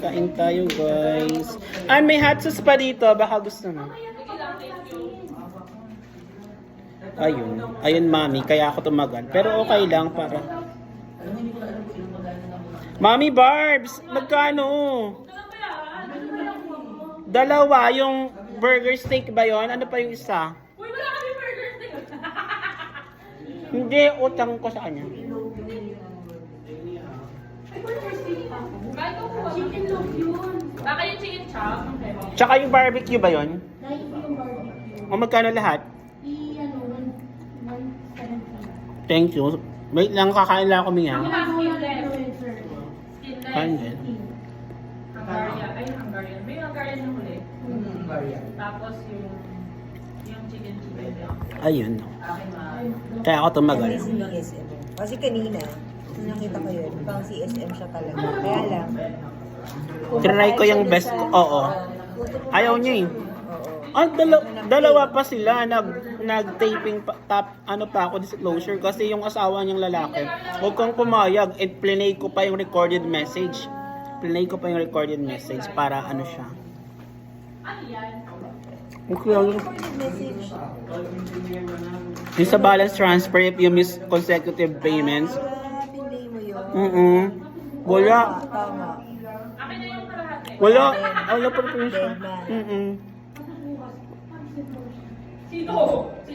Kain tayo, guys. Ah, may hot sauce pa dito. Baka gusto mo. Ayun. Ayun, mami. Kaya ako tumagal. Pero okay lang para... Mami Barbs! Magkano? Dalawa. Yung burger steak ba yon? Ano pa yung isa? Uy, wala kami burger steak. Hindi. Utang ko sa kanya. Chicken loaf yun. Baka yung chicken chop. Tsaka yung barbecue ba yon? Dahil yung barbecue. O magkano lahat? I-ano, 170. Thank you. Wait lang, kakain lang kami ha. Influencer. Kain din. Hungarian. Ay, Hungarian. May Hungarian yung huli. Tapos yung chicken. Ayun. Kaya ako tumagal. CSM. Kasi kanina, nung nakita ko yun, pang CSM siya talaga. Kaya lang, Trinay ko yung best ko. Oo. Ayaw niya eh. Ah, dalawa pa sila nag-taping ano pa ako disclosure kasi yung asawa niyang lalaki. Huwag kang pumayag. At plinay ko pa yung recorded message. Plinay ko pa yung recorded message para ano siya. Okay, yung message. sa balance transfer if you miss consecutive payments. Pinday mo yun. Wala. Tama. Akin na yung kalahati. Wala. Wala pa rin siya. Dead man. Sino? Si